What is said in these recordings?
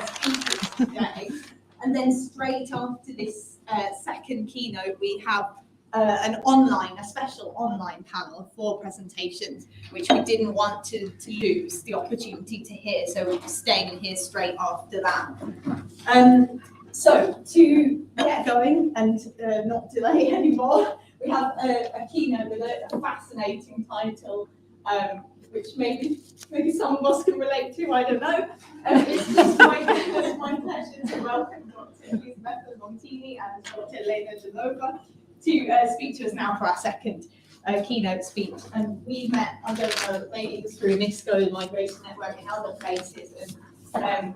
speakers today. And then straight after this second keynote, we have a special online panel of 4 presentations, which we didn't want to lose the opportunity to hear, so we're staying in here straight after that. So to get going and not delay anymore, we have a keynote with a fascinating title, which maybe some of us can relate to, I don't know. It's my pleasure to welcome Dr. Elisabetta Zontini and Dr. Elena Genova to speak to us now for our second keynote speech. And we met, I don't know, maybe it was through MICaRD Migration Network in other places, and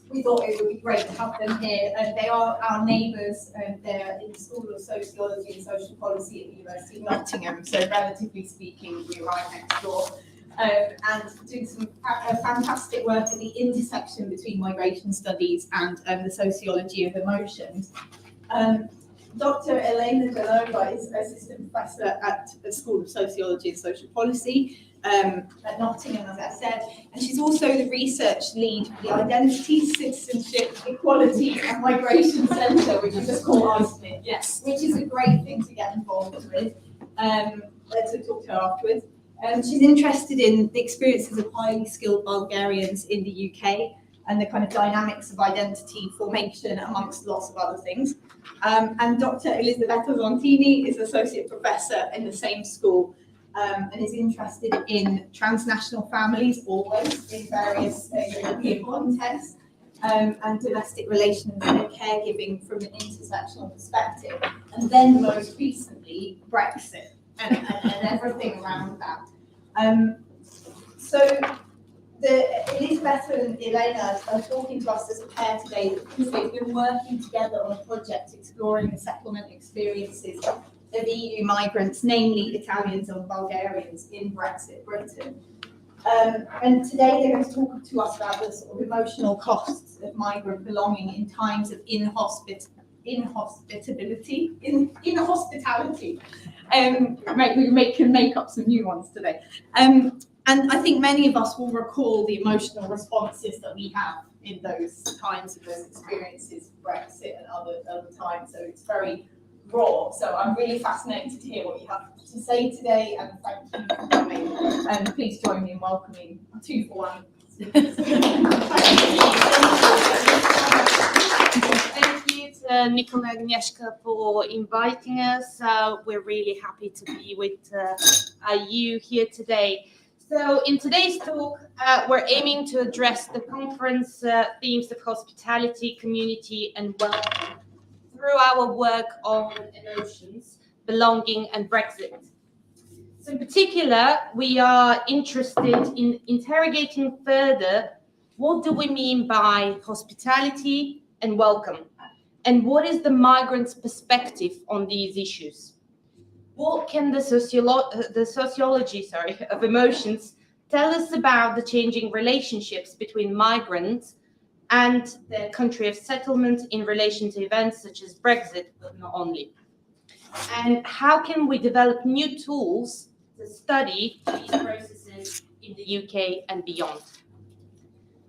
we thought it would be great to have them here. They are our neighbours, and they're in the School of Sociology and Social Policy at the University of Nottingham, so relatively speaking, we're right next door. And doing some fantastic work at the intersection between migration studies and the sociology of emotions. Dr. Elena Genova is Assistant Professor at the School of Sociology and Social Policy at Nottingham, as I said, and she's also the research lead for the Identity, Citizenship, Equality and Migration Centre, which is just called ISMIT, yes, which is a great thing to get involved with. Let's talk to her afterwards. She's interested in the experiences of highly skilled Bulgarians in the UK and the kind of dynamics of identity formation, amongst lots of other things. And Dr. Elisabetta Zontini is Associate Professor in the same school and is interested in transnational families, always, in various European contexts, and domestic relations and caregiving from an intersectional perspective. And then most recently, Brexit and everything around that. So Elisabetta and Elena are talking to us as a pair today because they've been working together on a project exploring the settlement experiences of EU migrants, namely Italians and Bulgarians in Brexit Britain. And today they're going to talk to us about the sort of emotional costs of migrant belonging in times of inhospitality. We can make up some new ones today. And I think many of us will recall the emotional responses that we have in those times of those experiences, Brexit and other times. So it's very raw. So I'm really fascinated to hear what you have to say today, and thank you for coming. And please join me in welcoming 2 for 1 speakers. Thank you to Nicola and Agnieszka for inviting us. We're really happy to be with you here today. So in today's talk, we're aiming to address the conference themes of hospitality, community, and welcome through our work on emotions, belonging, and Brexit. So in particular, we are interested in interrogating further what do we mean by hospitality and welcome, and what is the migrant's perspective on these issues? What can the sociology of emotions tell us about the changing relationships between migrants and their country of settlement in relation to events such as Brexit, but not only? And how can we develop new tools to study these processes in the UK and beyond?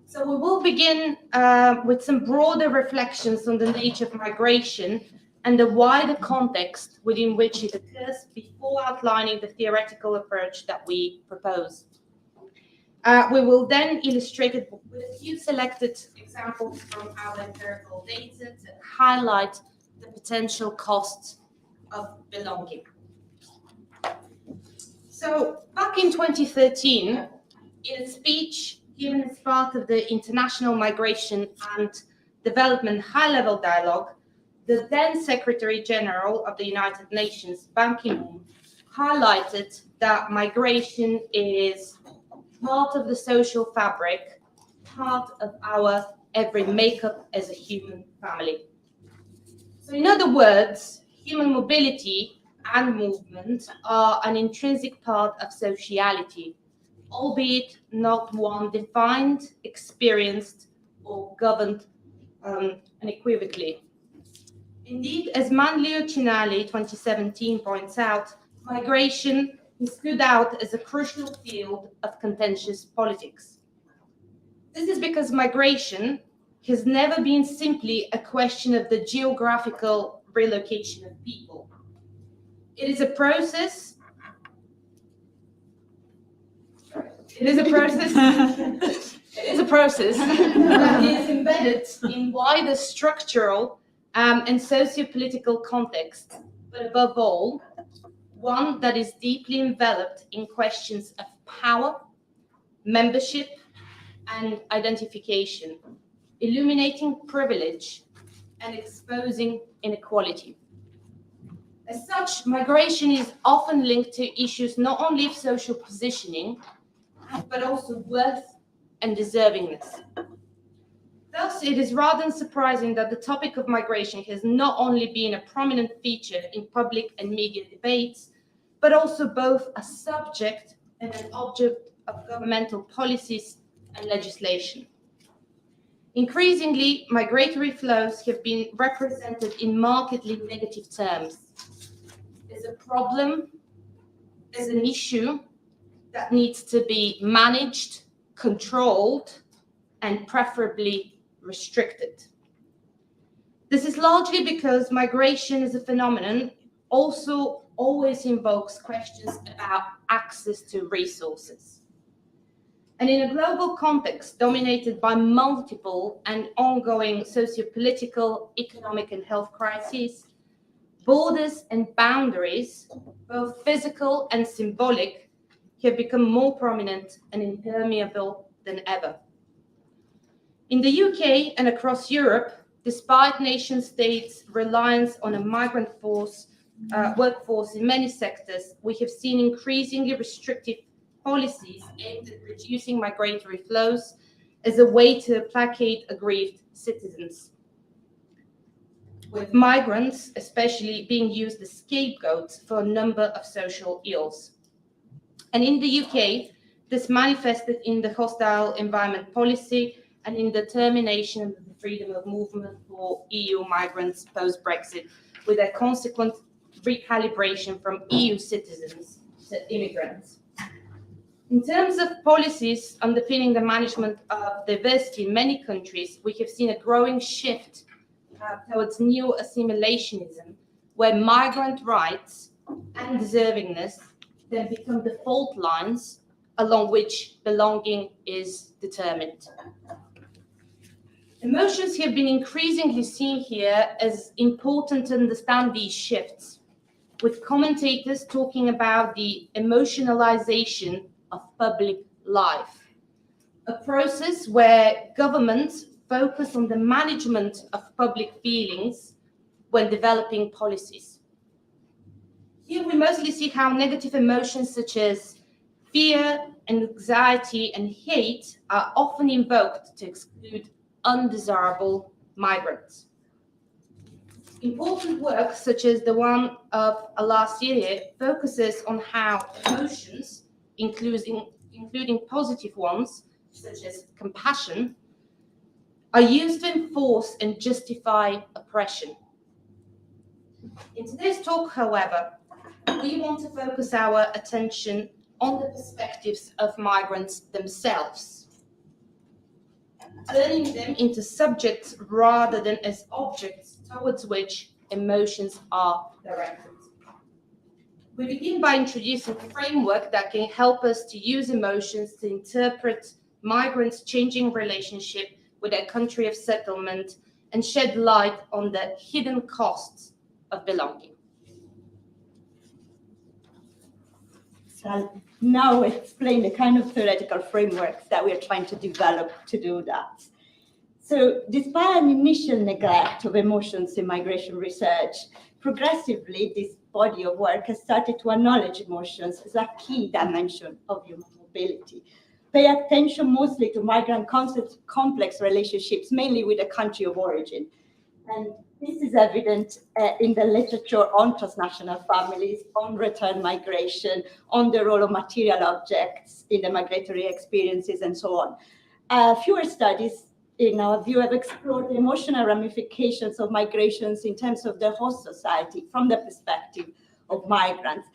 So we will begin with some broader reflections on the nature of migration and the wider context within which it occurs before outlining the theoretical approach that we propose. We will then illustrate it with a few selected examples from our empirical data to highlight the potential costs of belonging. So back in 2013, in a speech given as part of the International Migration and Development High-Level Dialogue, the then Secretary General of the United Nations, Ban Ki-moon, highlighted that migration is part of the social fabric, part of our every makeup as a human family. So in other words, human mobility and movement are an intrinsic part of sociality, albeit not one defined, experienced, or governed unequivocally. Indeed, as Manlio Cinali 2017 points out, migration stood out as a crucial field of contentious politics. This is because migration, has never been simply a question of the geographical relocation of people. It is a process. It is a process that is embedded in wider structural and socio-political context, but above all, one that is deeply enveloped in questions of power, membership, and identification, illuminating privilege and exposing inequality. As such, migration is often linked to issues not only of social positioning, but also worth and deservingness. Thus, it is rather unsurprising that the topic of migration has not only been a prominent feature in public and media debates, but also both a subject and an object of governmental policies and legislation. Increasingly, migratory flows have been represented in markedly negative terms, as a problem, as an issue that needs to be managed, controlled, and preferably restricted. This is largely because migration as a phenomenon also always invokes questions about access to resources. And in a global context dominated by multiple and ongoing socio-political, economic, and health crises, borders and boundaries, both physical and symbolic, have become more prominent and impermeable than ever. In the UK and across Europe, despite nation states' reliance on a migrant workforce in many sectors, we have seen increasingly restrictive policies aimed at reducing migratory flows as a way to placate aggrieved citizens, with migrants especially being used as scapegoats for a number of social ills. And in the UK, this manifested in the hostile environment policy and in the termination of the freedom of movement for EU migrants post-Brexit, with a consequent recalibration from EU citizens to immigrants. In terms of policies underpinning the management of diversity in many countries, we have seen a growing shift towards neo-assimilationism, where migrant rights and deservingness then become the fault lines along which belonging is determined. Emotions have been increasingly seen here as important to understand these shifts, with commentators talking about the emotionalization of public life, a process where governments focus on the management of public feelings when developing policies. Here we mostly see how negative emotions such as fear, anxiety, and hate are often invoked to exclude undesirable migrants. Important work, such as the one of last year, focuses on how emotions, including positive ones, such as compassion, are used to enforce and justify oppression. In today's talk, however, we want to focus our attention on the perspectives of migrants themselves, turning them into subjects rather than as objects towards which emotions are directed. We begin by introducing a framework that can help us to use emotions to interpret migrants' changing relationship with their country of settlement and shed light on the hidden costs of belonging. So I'll now explain the kind of theoretical frameworks that we are trying to develop to do that. So despite an initial neglect of emotions in migration research, progressively this body of work has started to acknowledge emotions as a key dimension of human mobility. Pay attention mostly to migrant complex relationships, mainly with the country of origin. And this is evident in the literature on transnational families, on return migration, on the role of material objects in the migratory experiences, and so on. Fewer studies, in our view, have explored the emotional ramifications of migrations in terms of the host society from the perspective of migrants.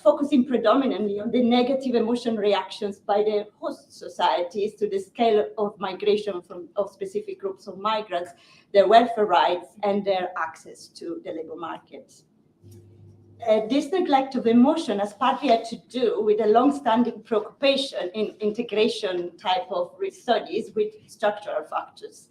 focusing predominantly on the negative emotion reactions by the host societies to the scale of migration of specific groups of migrants, their welfare rights, and their access to the labor market. This neglect of emotion has partly had to do with a long-standing preoccupation in integration type of studies with structural factors.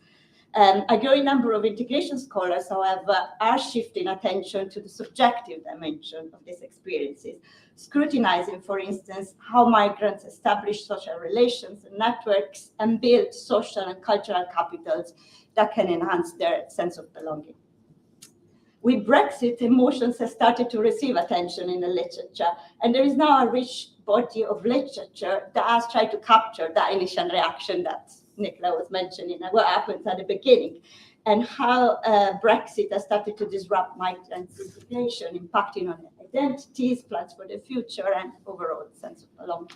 A growing number of integration scholars, however, are shifting attention to the subjective dimension of these experiences, scrutinizing, for instance, how migrants establish social relations and networks and build social and cultural capitals that can enhance their sense of belonging. With Brexit, emotions have started to receive attention in the literature, and there is now a rich body of literature that has tried to capture that initial reaction that Nicola was mentioning, and what happens at the beginning, and how Brexit has started to disrupt migrant integration, impacting on identities, plans for the future, and overall sense of belonging.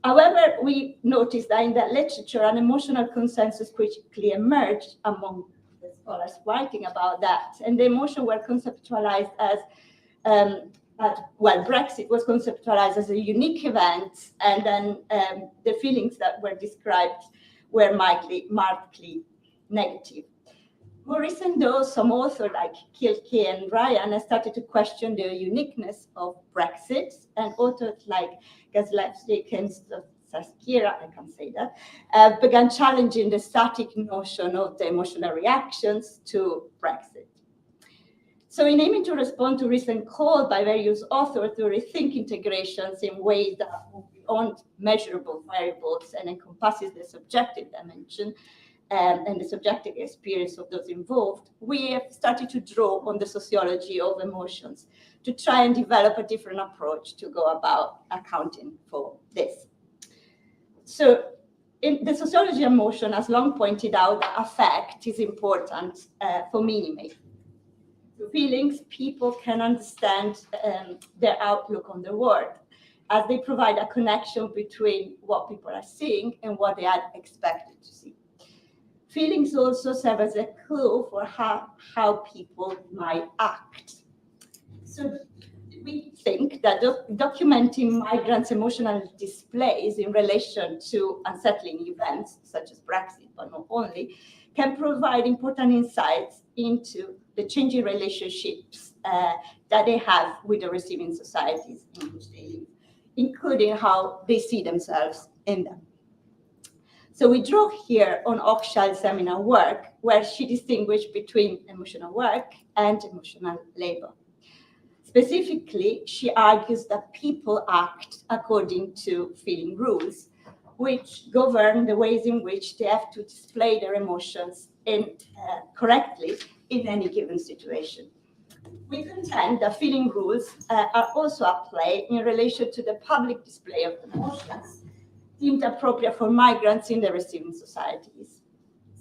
However, we noticed that in that literature, an emotional consensus quickly emerged among the scholars writing about that, and the emotion were conceptualized as Brexit was conceptualized as a unique event, and then the feelings that were described were markedly negative. More recent, though, some authors like Kilke and Ryan have started to question the uniqueness of Brexit, and authors like Gazlevsky and Saskira, I can't say that, began challenging the static notion of the emotional reactions to Brexit. So in aiming to respond to recent calls by various authors to rethink integrations in ways that move beyond measurable variables and encompasses the subjective dimension and the subjective experience of those involved, we have started to draw on the sociology of emotions to try and develop a different approach to go about accounting for this. So in the sociology of emotion has long pointed out that affect is important for meaning making. Through feelings, people can understand their outlook on the world, as they provide a connection between what people are seeing and what they had expected to see. Feelings also serve as a clue for how people might act. So we think that documenting migrants' emotional displays in relation to unsettling events, such as Brexit, but not only, can provide important insights into the changing relationships that they have with the receiving societies in which they live, including how they see themselves in them. So we draw here on Hochschild's seminal work, where she distinguished between emotional work and emotional labor. Specifically, she argues that people act according to feeling rules, which govern the ways in which they have to display their emotions correctly in any given situation. We contend that feeling rules are also at play in relation to the public display of emotions deemed appropriate for migrants in the receiving societies.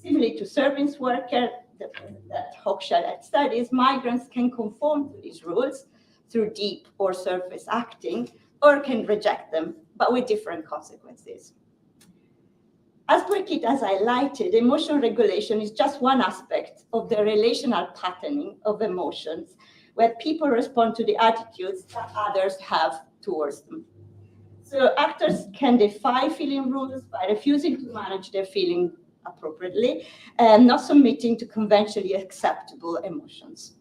Similarly to service workers that Hochschild had studies, migrants can conform to these rules through deep or surface acting, or can reject them, but with different consequences. As Brigitte has highlighted, emotion regulation is just one aspect of the relational patterning of emotions, where people respond to the attitudes that others have towards them. So actors can defy feeling rules by refusing to manage their feeling appropriately and not submitting to conventionally acceptable emotions.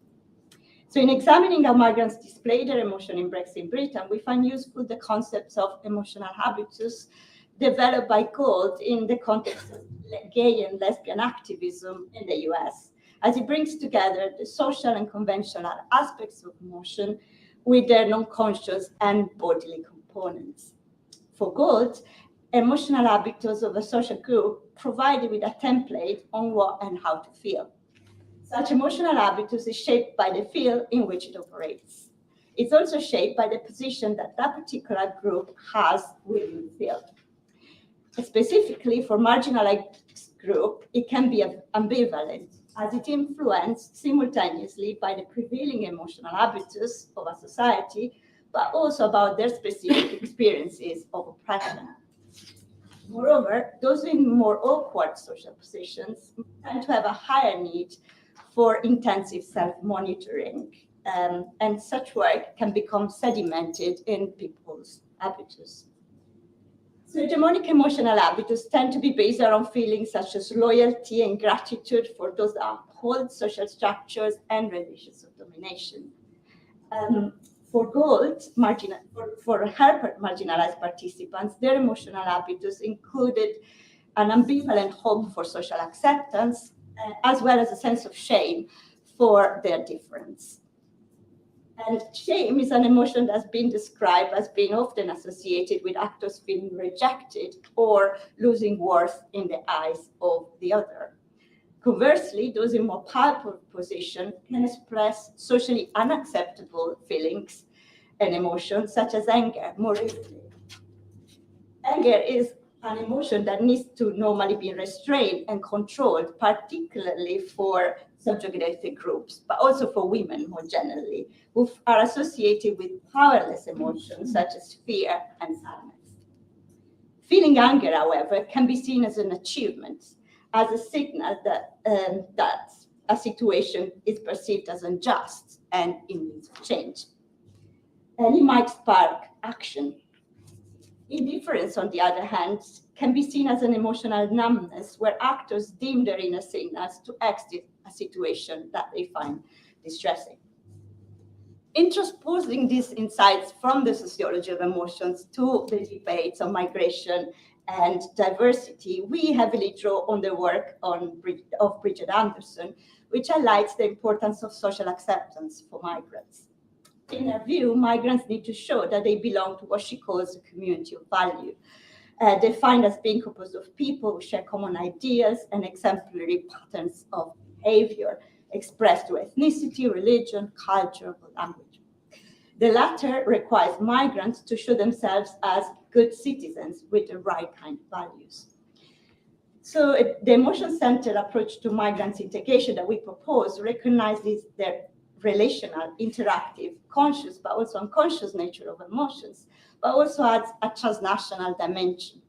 So in examining how migrants display their emotion in Brexit Britain, we find useful the concepts of emotional habitus developed by Gold in the context of gay and lesbian activism in the US, as it brings together the social and conventional aspects of emotion with their non-conscious and bodily components. For Gold, emotional habitus of a social group provided with a template on what and how to feel. Such emotional habitus is shaped by the field in which it operates. It's also shaped by the position that that particular group has within the field. Specifically for marginalized group, it can be ambivalent, as it influenced simultaneously by the prevailing emotional habitus of a society, but also about their specific experiences of oppression. Moreover, those in more awkward social positions tend to have a higher need for intensive self-monitoring and such work can become sedimented in people's habitus. So hegemonic emotional habitus tend to be based around feelings such as loyalty and gratitude for those that uphold social structures and relations of domination. For her marginalized participants, their emotional habitus included an ambivalent hope for social acceptance, as well as a sense of shame for their difference. And shame is an emotion that's been described as being often associated with actors feeling rejected or losing worth in the eyes of the other. Conversely, those in more powerful positions can express socially unacceptable feelings and emotions, such as anger, more easily. Anger is an emotion that needs to normally be restrained and controlled, particularly for subjugated groups, but also for women more generally, who are associated with powerless emotions such as fear and sadness. Feeling anger, however, can be seen as an achievement, as a signal that a situation is perceived as unjust and in need of change. And it might spark action. Indifference, on the other hand, can be seen as an emotional numbness where actors deem their inner signals to exit a situation that they find distressing. In transposing these insights from the sociology of emotions to the debates on migration and diversity, we heavily draw on the work of Bridget Anderson, which highlights the importance of social acceptance for migrants. In her view, migrants need to show that they belong to what she calls a community of value, defined as being composed of people who share common ideas and exemplary patterns of behavior expressed through ethnicity, religion, culture, or language. The latter requires migrants to show themselves as good citizens with the right kind of values. So the emotion-centered approach to migrants integration that we propose recognizes their relational, interactive, conscious, but also unconscious nature of emotions, but also adds a transnational dimension.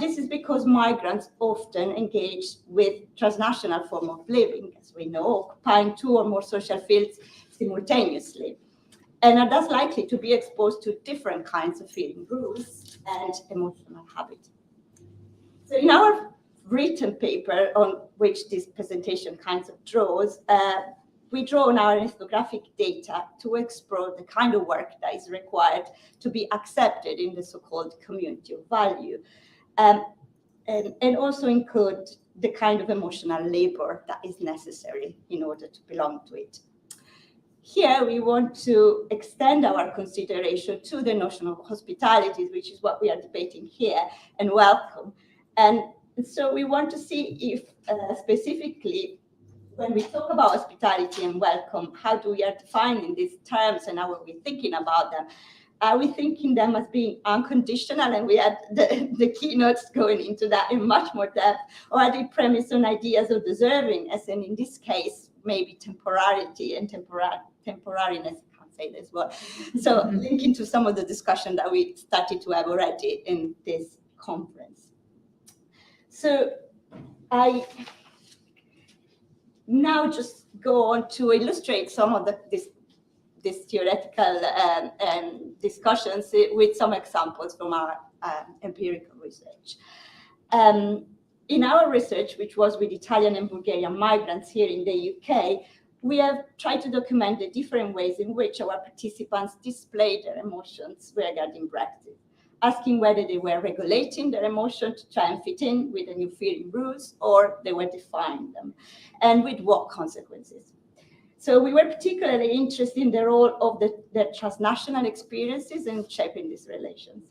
This is because migrants often engage with transnational form of living, as we know, occupying two or more social fields simultaneously, and are thus likely to be exposed to different kinds of feeling rules and emotional habits. So in our written paper on which this presentation kind of draws, we draw on our ethnographic data to explore the kind of work that is required to be accepted in the so-called community of value, and also include the kind of emotional labor that is necessary in order to belong to it. Here, we want to extend our consideration to the notion of hospitality, which is what we are debating here, and welcome. And so we want to see if specifically, when we talk about hospitality and welcome, how do we are defining these terms and how are we thinking about them? Are we thinking them as being unconditional? And we had the keynotes going into that in much more depth. Or are they premised on ideas of deservingness? And in this case, maybe temporality and temporariness, I can't say this word. So linking to some of the discussion that we started to have already in this conference. So I now just go on to illustrate some of this theoretical discussions with some examples from our empirical research. In our research, which was with Italian and Bulgarian migrants here in the UK, we have tried to document the different ways in which our participants displayed their emotions regarding Brexit, asking whether they were regulating their emotion to try and fit in with the new feeling rules, or they were defying them, and with what consequences. So we were particularly interested in the role of the transnational experiences in shaping these relations.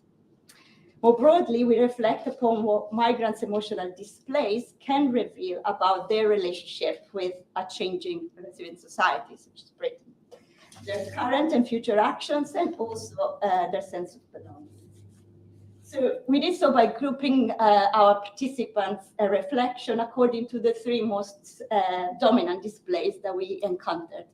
More broadly, we reflect upon what migrants' emotional displays can reveal about their relationship with a changing resilient society, such as Britain, their current and future actions, and also their sense of belonging. So we did so by grouping our participants' reflection according to the three most dominant displays that we encountered,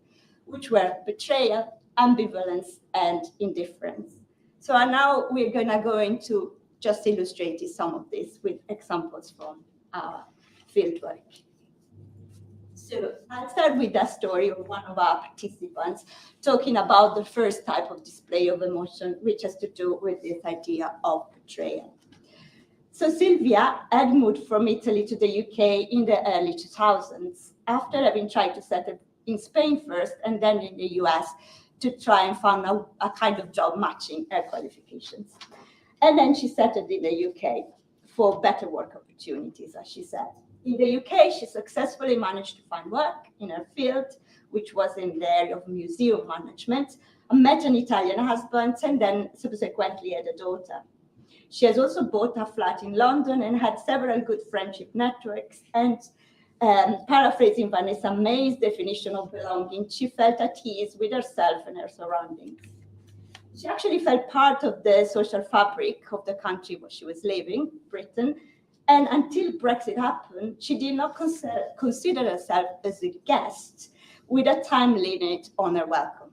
which were betrayal, ambivalence, and indifference. So now we're going to go into just illustrating some of this with examples from our fieldwork. So So I'll start with that story of one of our participants talking about the first type of display of emotion, which has to do with this idea of betrayal. So Sylvia had moved from Italy to the UK in the early 2000s, after having tried to settle in Spain first and then in the US to try and find a kind of job matching her qualifications. And then she settled in the UK for better work opportunities, as she said. In the UK, she successfully managed to find work in her field, which was in the area of museum management, and met an Italian husband, and then subsequently had a daughter. She has also bought a flat in London and had several good friendship networks. And paraphrasing Vanessa May's definition of belonging, she felt at ease with herself and her surroundings. She actually felt part of the social fabric of the country where she was living, Britain. And until Brexit happened, she did not consider herself as a guest with a time limit on her welcome.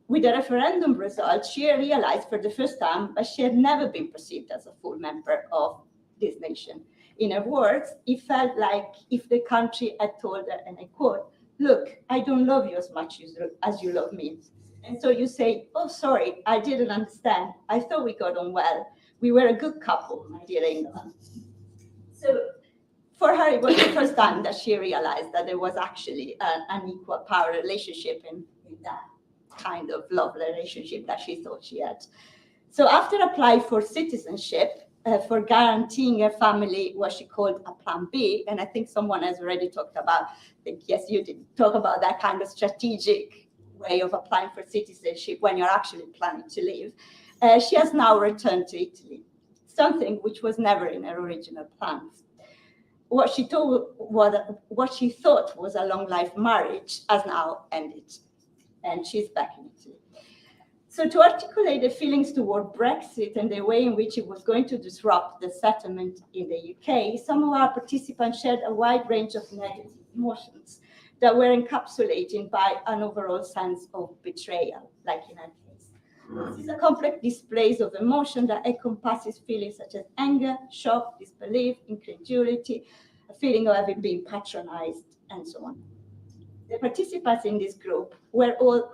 With the referendum result, she realized for the first time that she had never been perceived as a full member of this nation. In her words, it felt like if the country had told her, and I quote, "Look, I don't love you as much as you love me." And so you say, "Oh, sorry, I didn't understand. I thought we got on well. We were a good couple, my dear England." So for her, it was the first time that she realized that there was actually an equal power relationship in that kind of love relationship that she thought she had. So after applying for citizenship, for guaranteeing her family what she called a plan B, and I think someone has already talked about, I think, yes, you did talk about that kind of strategic way of applying for citizenship when you're actually planning to leave. She has now returned to Italy, something which was never in her original plans. What she thought was a long life marriage has now ended, and she's back in Italy. So to articulate the feelings toward Brexit and the way in which it was going to disrupt the settlement in the UK, some of our participants shared a wide range of negative emotions that were encapsulated by an overall sense of betrayal, like in our case. This is a complex display of emotion that encompasses feelings such as anger, shock, disbelief, incredulity, a feeling of having been patronized, and so on. The participants in this group were all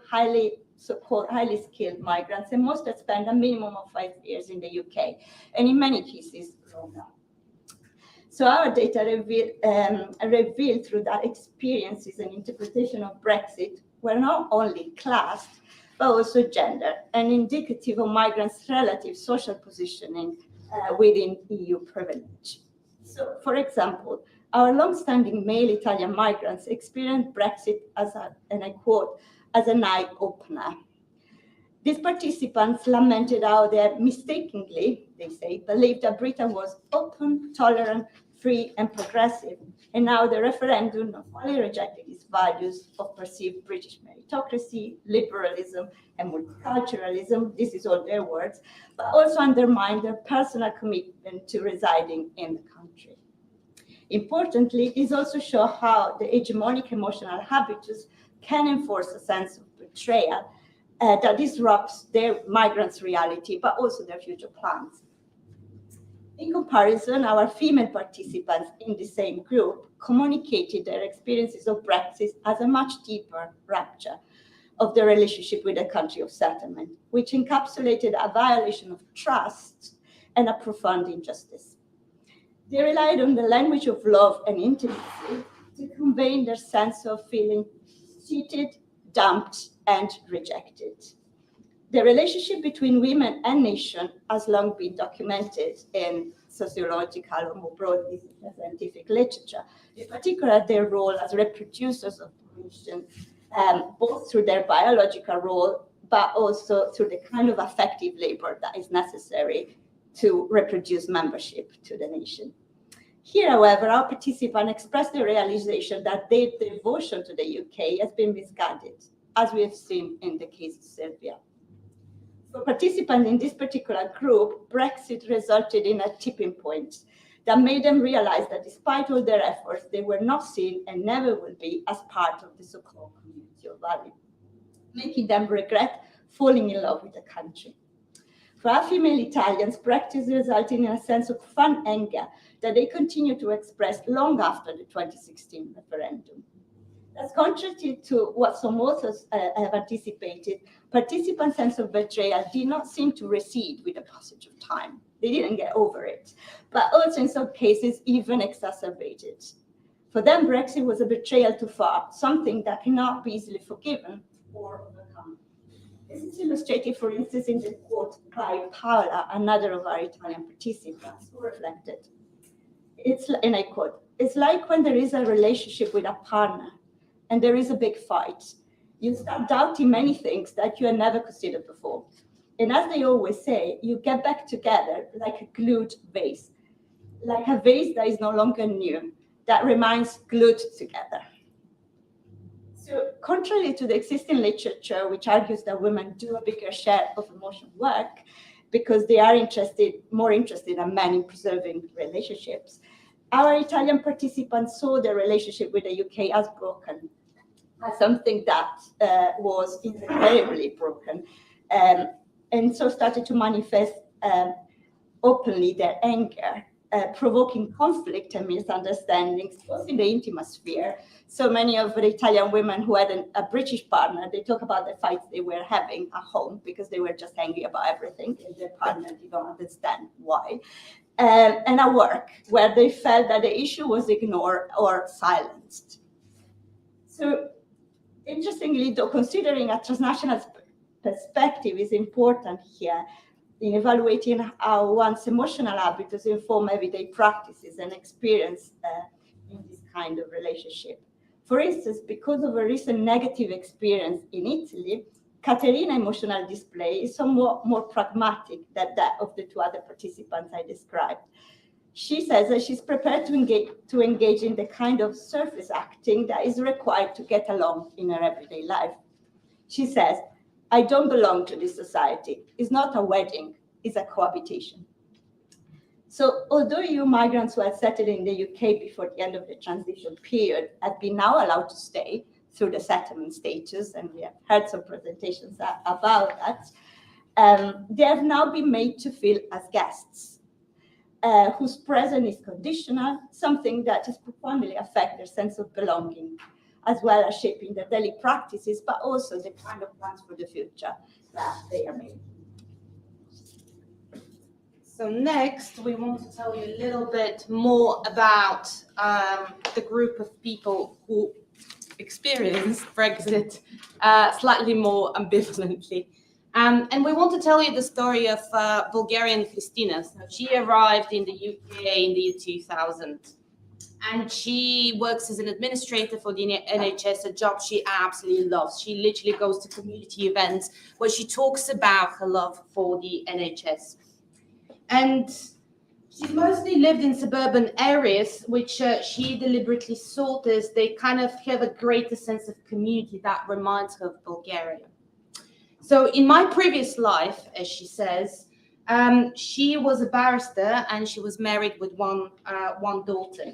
so-called highly skilled migrants, and most had spent a minimum of 5 years in the UK, and in many cases, longer. So our data revealed through that experiences and interpretation of Brexit were not only classed, but also gender, and indicative of migrants' relative social positioning within EU privilege. So, for example, our long-standing male Italian migrants experienced Brexit as and I quote, as an eye-opener. These participants lamented how they mistakenly, they say, believed that Britain was open, tolerant, free, and progressive, and now the referendum not only rejected its values of perceived British meritocracy, liberalism, and multiculturalism, this is all their words, but also undermined their personal commitment to residing in the country. Importantly, these also show how the hegemonic emotional habitus can enforce a sense of betrayal that disrupts their migrants' reality, but also their future plans. In comparison, our female participants in the same group communicated their experiences of Brexit as a much deeper rupture of the relationship with the country of settlement, which encapsulated a violation of trust and a profound injustice. They relied on the language of love and intimacy to convey their sense of feeling cheated, dumped, and rejected. The relationship between women and nation has long been documented in sociological or more broadly scientific literature, in particular their role as reproducers of population, both through their biological role, but also through the kind of affective labor that is necessary to reproduce membership to the nation. Here, however, our participants expressed the realization that their devotion to the UK has been misguided, as we have seen in the case of Sylvia. For participants in this particular group, Brexit resulted in a tipping point that made them realize that despite all their efforts, they were not seen and never will be as part of the so-called community of value, making them regret falling in love with the country. For our female Italians, Brexit resulted in a sense of profound anger that they continue to express long after the 2016 referendum. That's contrary to what some authors have anticipated. Participants' sense of betrayal did not seem to recede with the passage of time. They didn't get over it, but also in some cases even exacerbated. For them, Brexit was a betrayal too far, something that cannot be easily forgiven or overcome. This is illustrated, for instance, in the quote by Paola, another of our Italian participants, who reflected. And I quote, "It's like when there is a relationship with a partner and there is a big fight. You start doubting many things that you had never considered before. And as they always say, you get back together like a glued vase, like a vase that is no longer new, that remains glued together." So contrary to the existing literature, which argues that women do a bigger share of emotional work because they are more interested than men in preserving relationships, our Italian participants saw their relationship with the UK as broken, as something that was irreparably broken, and so started to manifest openly their anger, provoking conflict and misunderstandings, both in the intimate sphere. So many of the Italian women who had a British partner, they talk about the fights they were having at home because they were just angry about everything, and their partner did not understand why. And at work, where they felt that the issue was ignored or silenced. So interestingly, though, considering a transnational perspective is important here in evaluating how one's emotional habits inform everyday practices and experience in this kind of relationship. For instance, because of a recent negative experience in Italy, Caterina's emotional display is somewhat more pragmatic than that of the two other participants I described. She says that she's prepared to engage in the kind of surface acting that is required to get along in her everyday life. She says, "I don't belong to this society. It's not a wedding, it's a cohabitation." So although EU migrants who had settled in the UK before the end of the transition period have been now allowed to stay through the settlement status, and we have heard some presentations about that, they have now been made to feel as guests, whose presence is conditional, something that has profoundly affected their sense of belonging, as well as shaping their daily practices, but also the kind of plans for the future that they are making. So next, we want to tell you a little bit more about the group of people who experienced Brexit slightly more ambivalently. And we want to tell you the story of Bulgarian Christina. So she arrived in the UK in the year 2000. And she works as an administrator for the NHS, a job she absolutely loves. She literally goes to community events where she talks about her love for the NHS. And she's mostly lived in suburban areas, which she deliberately sought as they kind of have a greater sense of community that reminds her of Bulgaria. So in my previous life, as she says, she was a barrister and she was married with one daughter.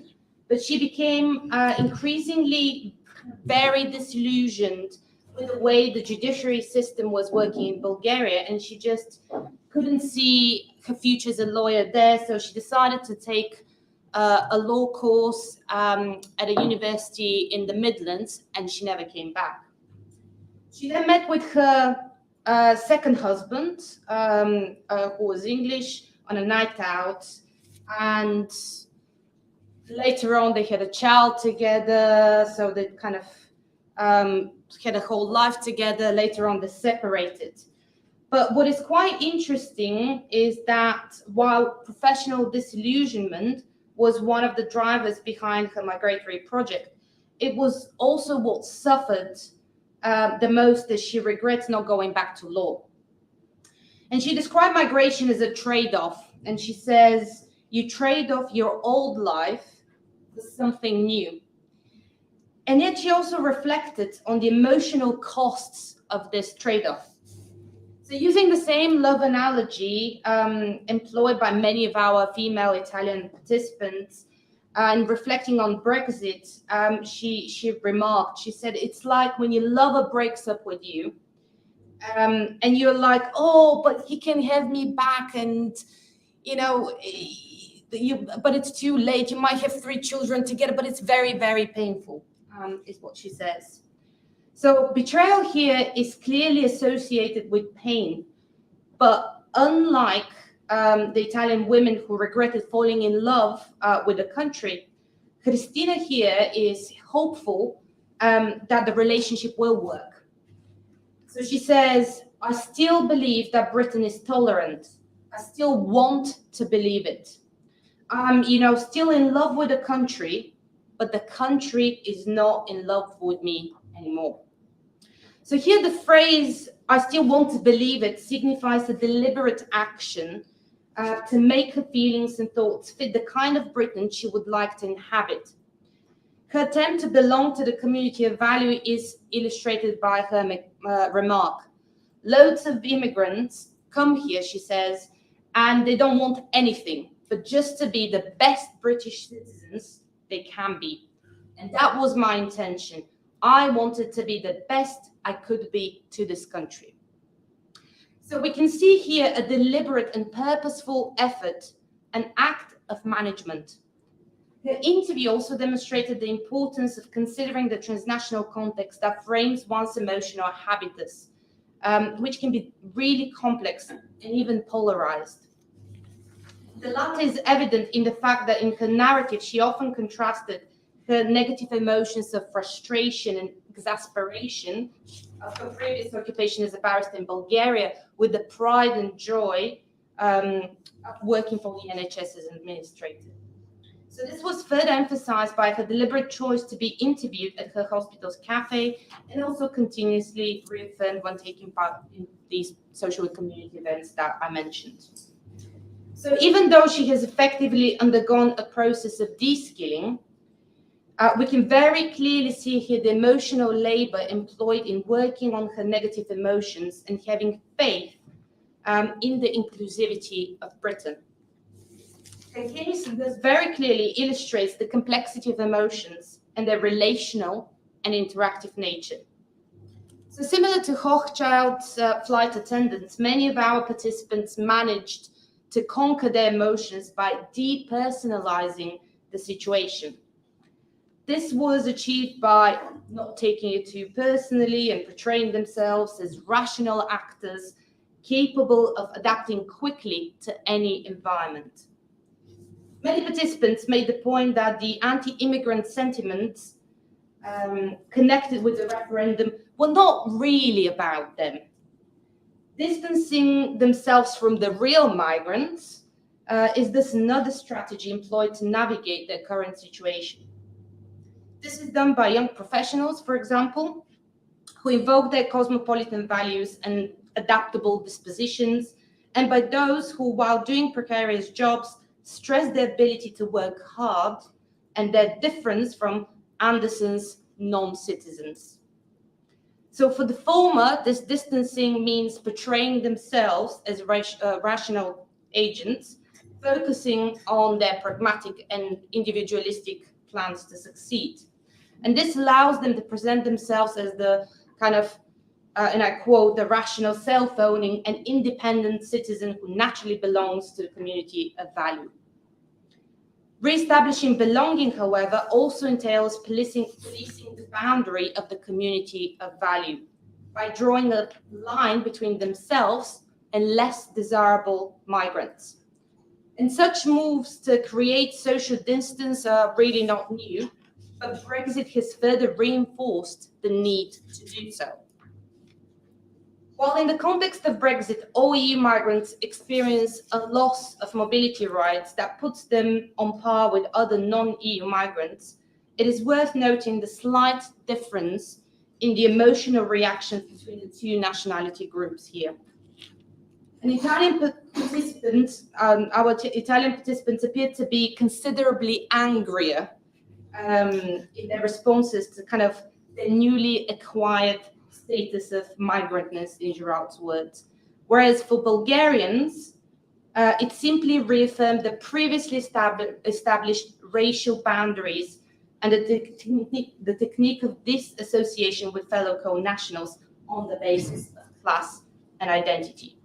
But she became increasingly very disillusioned with the way the judiciary system was working in Bulgaria, and she just couldn't see her future as a lawyer there. So she decided to take a law course at a university in the Midlands, and she never came back. She then met with her second husband, who was English, on a night out, and later on, they had a child together, so they kind of had a whole life together. Later on, they separated. But what is quite interesting is that while professional disillusionment was one of the drivers behind her migratory project, it was also what suffered the most, as she regrets not going back to law. And she described migration as a trade-off, and she says, you trade off your old life for something new. And yet she also reflected on the emotional costs of this trade-off. So using the same love analogy employed by many of our female Italian participants and reflecting on Brexit, she remarked, she said, it's like when your lover breaks up with you and you're like, oh, but he can have me back and, you know, but it's too late. You might have 3 children together, but it's very, very painful, is what she says. So betrayal here is clearly associated with pain, but unlike the Italian women who regretted falling in love with the country, Cristina here is hopeful that the relationship will work. So she says, I still believe that Britain is tolerant. I still want to believe it. I'm, still in love with the country, but the country is not in love with me anymore. So here the phrase, I still want to believe it, signifies a deliberate action to make her feelings and thoughts fit the kind of Britain she would like to inhabit. Her attempt to belong to the community of value is illustrated by her remark. Loads of immigrants come here, she says, and they don't want anything but just to be the best British citizens they can be. And that was my intention. I wanted to be the best I could be to this country. So we can see here a deliberate and purposeful effort, an act of management. The interview also demonstrated the importance of considering the transnational context that frames one's emotional habitus, which can be really complex and even polarized. The latter is evident in the fact that in her narrative, she often contrasted her negative emotions of frustration and exasperation of her previous occupation as a barrister in Bulgaria with the pride and joy of working for the NHS as an administrator. So this was further emphasized by her deliberate choice to be interviewed at her hospital's cafe and also continuously reaffirmed when taking part in these social and community events that I mentioned. So even though she has effectively undergone a process of de-skilling, we can very clearly see here the emotional labor employed in working on her negative emotions and having faith in the inclusivity of Britain. Her case thus very clearly illustrates the complexity of emotions and their relational and interactive nature. So similar to Hochschild's flight attendants, many of our participants managed to conquer their emotions by depersonalizing the situation. This was achieved by not taking it too personally and portraying themselves as rational actors capable of adapting quickly to any environment. Many participants made the point that the anti-immigrant sentiments connected with the referendum were not really about them. Distancing themselves from the real migrants is thus another strategy employed to navigate their current situation. This is done by young professionals, for example, who invoke their cosmopolitan values and adaptable dispositions, and by those who, while doing precarious jobs, stress their ability to work hard and their difference from Anderson's non-citizens. So for the former, this distancing means portraying themselves as rational agents, focusing on their pragmatic and individualistic plans to succeed. And this allows them to present themselves as the kind of, and I quote, the rational, self-owning and independent citizen who naturally belongs to the community of value. Re-establishing belonging, however, also entails policing the boundary of the community of value by drawing a line between themselves and less desirable migrants. And such moves to create social distance are really not new, but Brexit has further reinforced the need to do so. While in the context of Brexit, all EU migrants experience a loss of mobility rights that puts them on par with other non-EU migrants, it is worth noting the slight difference in the emotional reactions between the two nationality groups here. Our Italian participants appeared to be considerably angrier in their responses to kind of the newly acquired status of migrantness, in Gerard's words. Whereas for Bulgarians, it simply reaffirmed the previously established racial boundaries and the technique of disassociation with fellow co-nationals on the basis of class and identity.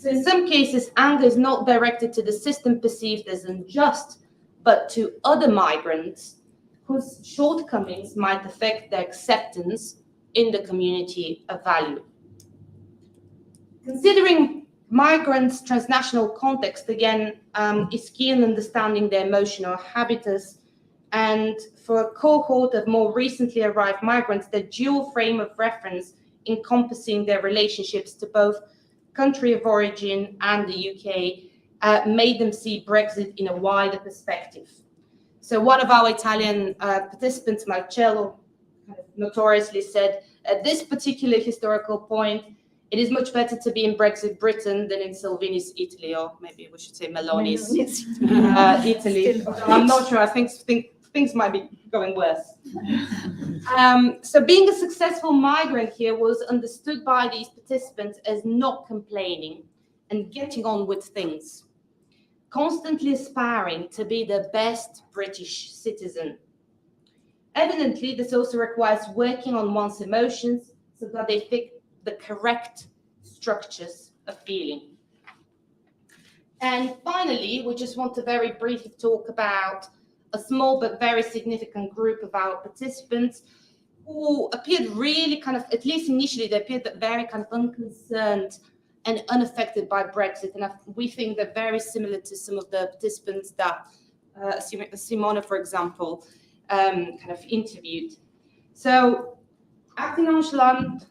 So in some cases, anger is not directed to the system perceived as unjust, but to other migrants whose shortcomings might affect their acceptance in the community of value. Considering migrants' transnational context, again, is key in understanding their emotional habitus. And for a cohort of more recently arrived migrants, the dual frame of reference encompassing their relationships to both country of origin and the UK made them see Brexit in a wider perspective. So one of our Italian participants, Marcello, kind of notoriously said, at this particular historical point, it is much better to be in Brexit Britain than in Salvini's Italy, or maybe we should say Meloni's Italy. I'm not sure. I think things might be going worse. So being a successful migrant here was understood by these participants as not complaining and getting on with things, constantly aspiring to be the best British citizen. Evidently, this also requires working on one's emotions so that they fit the correct structures of feeling. And finally, we just want to very briefly talk about a small but very significant group of our participants who appeared really kind of, at least initially, they appeared very kind of unconcerned and unaffected by Brexit. And we think they're very similar to some of the participants that Simona, for example, kind of interviewed. So acting nonchalant,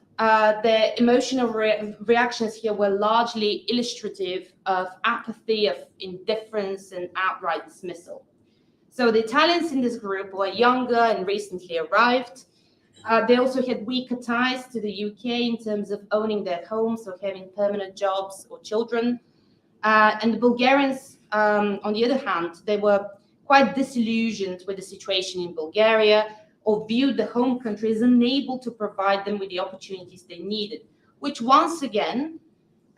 their emotional reactions here were largely illustrative of apathy, of indifference, and outright dismissal. So the Italians in this group were younger and recently arrived. They also had weaker ties to the UK in terms of owning their homes or having permanent jobs or children. And the Bulgarians, on the other hand, they were quite disillusioned with the situation in Bulgaria, or viewed the home country as unable to provide them with the opportunities they needed, which once again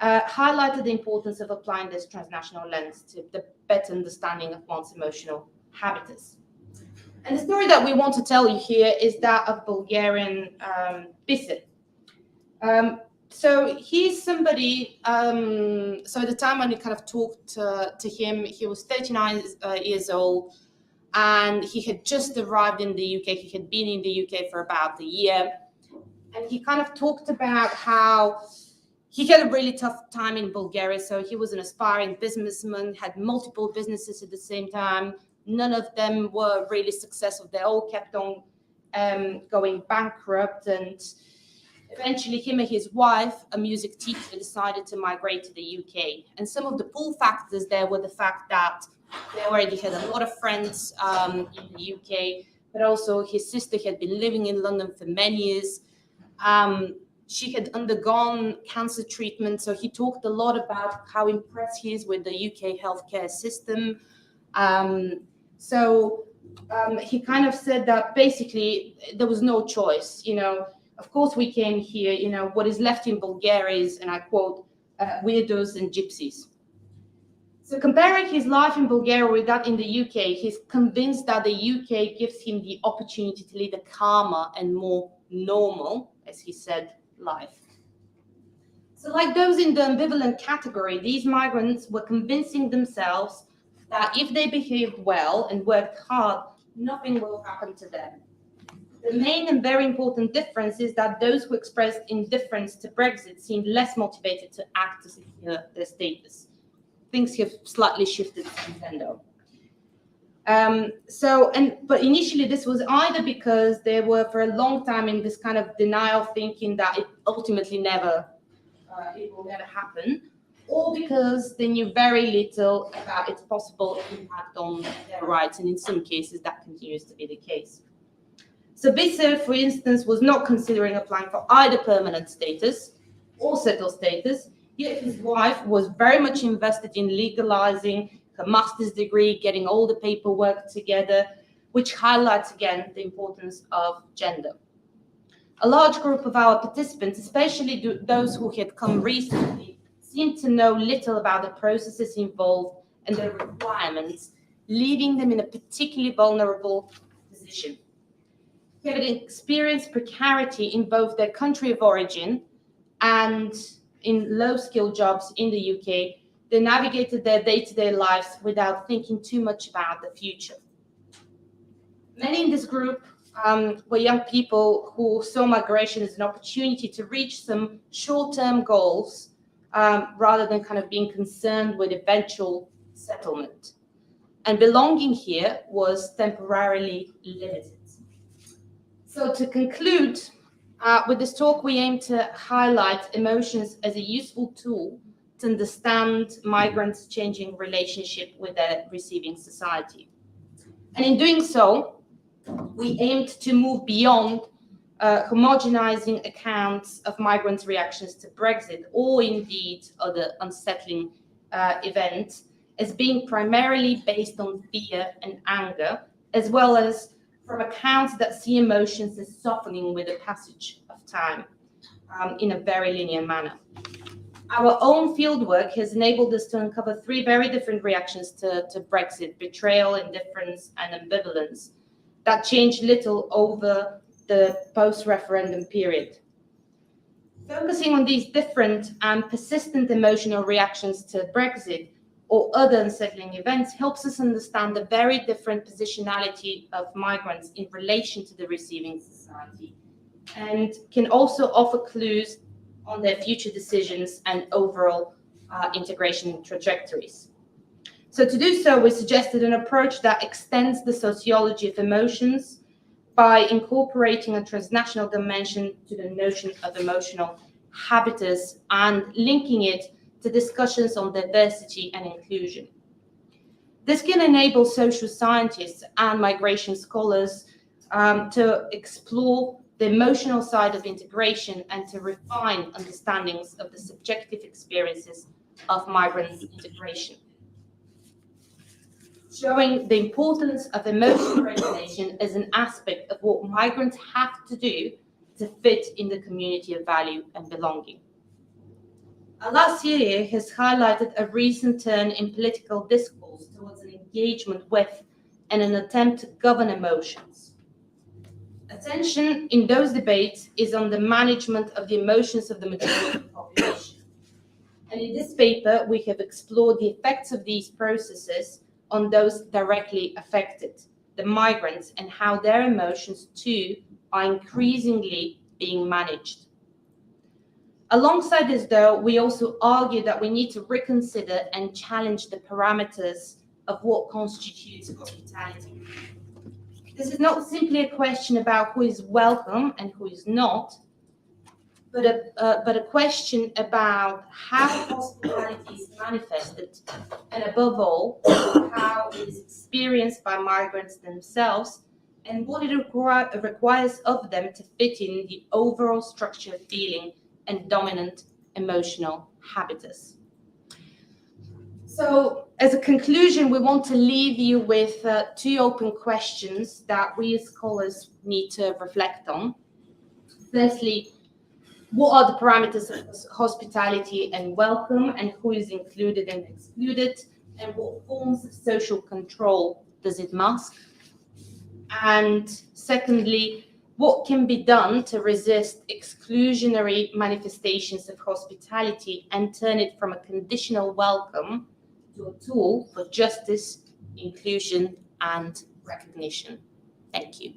highlighted the importance of applying this transnational lens to the better understanding of one's emotional habitus. And the story that we want to tell you here is that of Bulgarian Biser. So he's somebody, so at the time when we kind of talked to him, he was 39 years old, and he had just arrived in the UK. He had been in the UK for about a year. And he kind of talked about how he had a really tough time in Bulgaria. So he was an aspiring businessman, had multiple businesses at the same time. None of them were really successful. They all kept on going bankrupt. And eventually him and his wife, a music teacher, decided to migrate to the UK. And some of the pull factors there were the fact that they already had a lot of friends in the UK, but also his sister had been living in London for many years. She had undergone cancer treatment, so he talked a lot about how impressed he is with the UK healthcare system. He kind of said that basically there was no choice. You know, of course we came here, you know, what is left in Bulgaria is, and I quote, weirdos and gypsies. So comparing his life in Bulgaria with that in the UK, he's convinced that the UK gives him the opportunity to lead a calmer and more normal, as he said, life. So like those in the ambivalent category, these migrants were convincing themselves that if they behaved well and worked hard, nothing will happen to them. The main and very important difference is that those who expressed indifference to Brexit seemed less motivated to act to secure their status. Things have slightly shifted since then, though. But initially this was either because they were for a long time in this kind of denial, thinking that it ultimately it will never happen, or because they knew very little about its possible impact on their rights, and in some cases that continues to be the case. So Biser, for instance, was not considering applying for either permanent status or settled status, yet his wife was very much invested in legalizing her master's degree, getting all the paperwork together, which highlights again the importance of gender. A large group of our participants, especially those who had come recently, seemed to know little about the processes involved and the requirements, leaving them in a particularly vulnerable position. They had experienced precarity in both their country of origin and in low-skilled jobs in the UK, they navigated their day-to-day lives without thinking too much about the future. Many in this group were young people who saw migration as an opportunity to reach some short-term goals rather than kind of being concerned with eventual settlement. And belonging here was temporarily limited. So to conclude, with this talk, we aim to highlight emotions as a useful tool to understand migrants' changing relationship with their receiving society. And in doing so, we aimed to move beyond homogenizing accounts of migrants' reactions to Brexit, or indeed other unsettling events, as being primarily based on fear and anger, as well as from accounts that see emotions as softening with the passage of time in a very linear manner. Our own fieldwork has enabled us to uncover three very different reactions to Brexit: betrayal, indifference, and ambivalence, that changed little over the post-referendum period. Focusing on these different and persistent emotional reactions to Brexit or other unsettling events helps us understand the very different positionality of migrants in relation to the receiving society, and can also offer clues on their future decisions and overall integration trajectories. So to do so, we suggested an approach that extends the sociology of emotions by incorporating a transnational dimension to the notion of emotional habitus and linking it to discussions on diversity and inclusion. This can enable social scientists and migration scholars to explore the emotional side of integration and to refine understandings of the subjective experiences of migrant integration, showing the importance of emotional regulation as an aspect of what migrants have to do to fit in the community of value and belonging. Last year has highlighted a recent turn in political discourse towards an engagement with and an attempt to govern emotions. Attention in those debates is on the management of the emotions of the majority of the population. And in this paper, we have explored the effects of these processes on those directly affected, the migrants, and how their emotions too are increasingly being managed. Alongside this, though, we also argue that we need to reconsider and challenge the parameters of what constitutes hospitality. This is not simply a question about who is welcome and who is not, but a question about how hospitality is manifested, and above all, how it is experienced by migrants themselves, and what it requires of them to fit in the overall structure of feeling and dominant emotional habitus. So, as a conclusion, we want to leave you with two open questions that we as scholars need to reflect on. Firstly, what are the parameters of hospitality and welcome, and who is included and excluded, and what forms of social control does it mask? And secondly, what can be done to resist exclusionary manifestations of hospitality and turn it from a conditional welcome to a tool for justice, inclusion, and recognition? Thank you.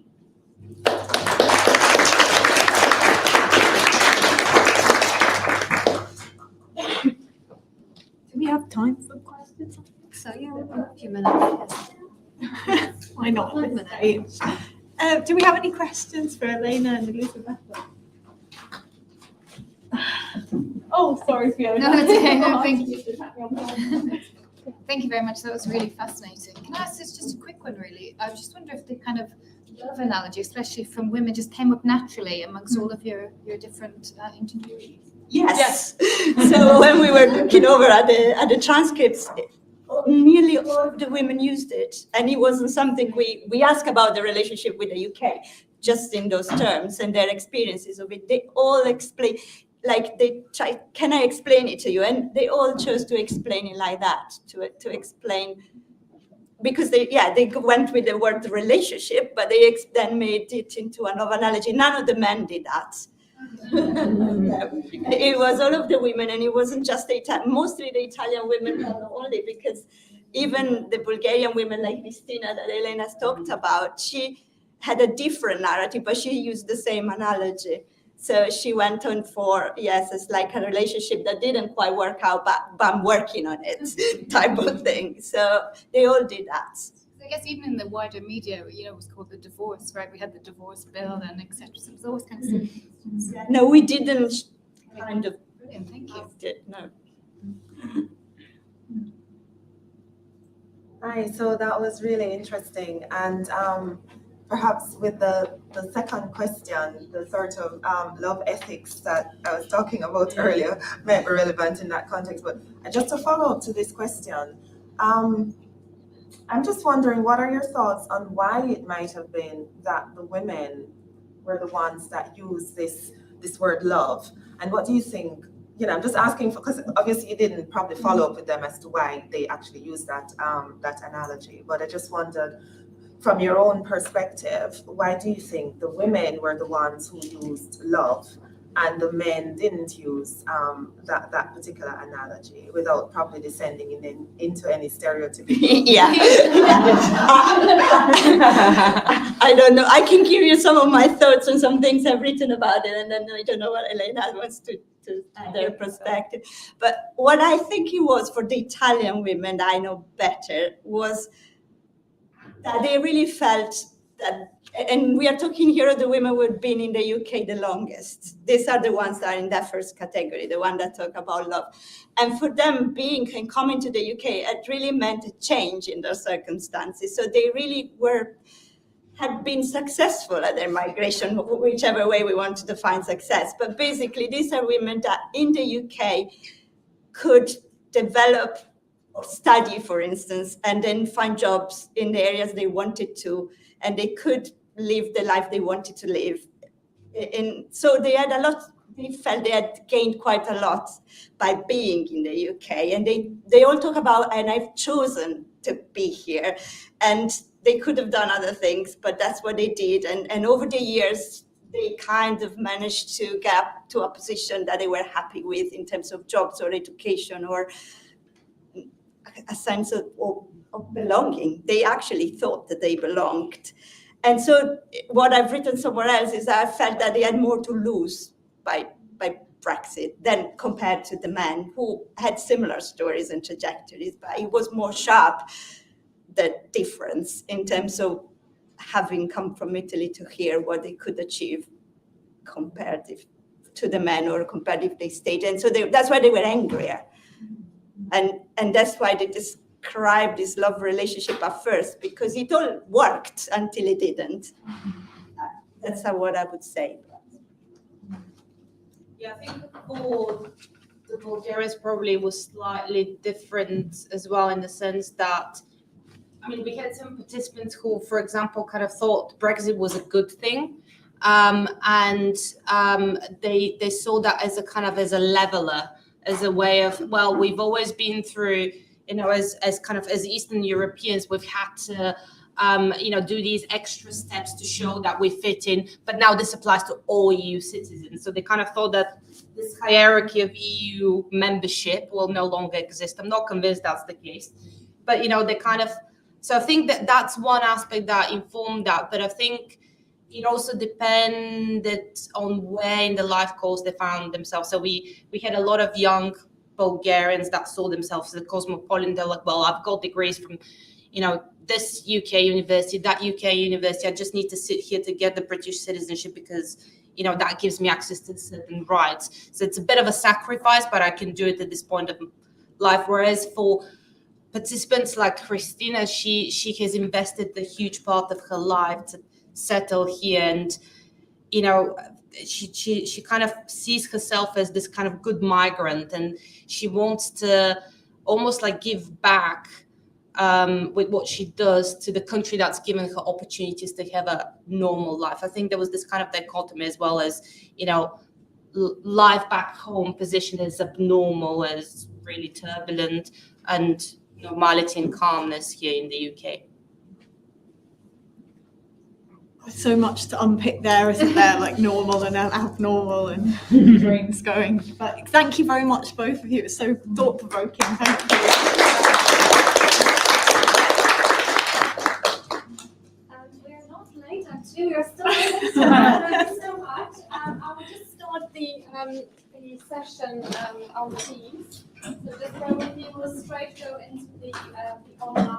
Do we have time for questions? So yeah, we've got a few minutes. Why not? 5 minutes. Do we have any questions for Elena and Elisabetta? Oh, sorry, Fiona. No, it's okay. No, thank you. Thank you very much. That was really fascinating. Can I ask this just a quick one, really? I just wonder if the kind of love analogy, especially from women, just came up naturally amongst all of your different interviewees. Yes. So when we were looking over at the transcripts, nearly all of the women used it, and it wasn't something we asked about the relationship with the UK, just in those terms and their experiences of it. They all explain, like they try, can I explain it to you? And they all chose to explain it like that, to explain, because they went with the word relationship, but they then made it into a love analogy. None of the men did that. It was all of the women, and it wasn't just mostly the Italian women, not only, because even the Bulgarian women like Cristina that Elena talked about, she had a different narrative, but she used the same analogy. So she went on for, yes, it's like a relationship that didn't quite work out, but I'm working on it type of thing. So they all did that. I guess even in the wider media, you know, it was called the divorce, right? We had the divorce bill and etc. So it was always kind of No, we didn't kind of. Brilliant, thank you. No. Hi, so that was really interesting. And perhaps with the second question, the sort of love ethics that I was talking about earlier might be relevant in that context. But just to follow up to this question, I'm just wondering, what are your thoughts on why it might have been that the women were the ones that used this word love? And what do you think? You know, I'm just asking because obviously you didn't probably follow up with them as to why they actually used that analogy. But I just wondered, from your own perspective, why do you think the women were the ones who used love and the men didn't use that particular analogy without probably descending into any stereotypical? Yeah. I don't know. I can give you some of my thoughts on some things I've written about it, and then I don't know what Elena wants to their perspective. But what I think it was for the Italian women that I know better was that they really felt that, and we are talking here of the women who have been in the UK the longest. These are the ones that are in that first category, the one that talk about love. And for them being and coming to the UK, it really meant a change in their circumstances. So they really had been successful at their migration, whichever way we want to define success. But basically, these are women that in the UK could develop or study, for instance, and then find jobs in the areas they wanted to, and they could live the life they wanted to live. So they had a lot, they felt they had gained quite a lot by being in the UK. And they all talk about, and I've chosen to be here. And they could have done other things, but that's what they did. And over the years, they kind of managed to get to a position that they were happy with in terms of jobs or education or a sense of belonging. They actually thought that they belonged. And so what I've written somewhere else is that I felt that they had more to lose by Brexit than compared to the men who had similar stories and trajectories, but it was more sharp, the difference in terms of having come from Italy to here, what they could achieve compared to the men or compared if they stayed. And so that's why they were angrier. And that's why they described this love relationship at first, because it all worked until it didn't. That's what I would say. Yeah, I think for the Bulgarians probably was slightly different as well, in the sense that, I mean, we had some participants who, for example, kind of thought Brexit was a good thing. And they saw that as a kind of as a leveler, as a way of, well, we've always been through, as kind of as Eastern Europeans, we've had to, do these extra steps to show that we fit in. But now this applies to all EU citizens. So they kind of thought that this hierarchy of EU membership will no longer exist. I'm not convinced that's the case. But, they kind of, so I think that that's one aspect that informed that. But I think it also depended on where in the life course they found themselves. So we had a lot of young Bulgarians that saw themselves as a cosmopolitan. They're like, well, I've got degrees from, this UK university, that UK university. I just need to sit here to get the British citizenship because, that gives me access to certain rights. So it's a bit of a sacrifice, but I can do it at this point of life. Whereas for participants like Christina, she has invested a huge part of her life to settle here, and she kind of sees herself as this kind of good migrant, and she wants to almost like give back with what she does to the country that's given her opportunities to have a normal life. I think there was this kind of dichotomy as well as life back home positioned as abnormal, as really turbulent, and normality and calmness here in the UK. So much to unpick there, isn't there? Like normal and abnormal and brains going. But thank you very much, both of you. It's so thought-provoking. Thank you. And we're not late, actually. We're still thank you so much. I will just start the session on Teams. So just go with you, we'll straight go into the online.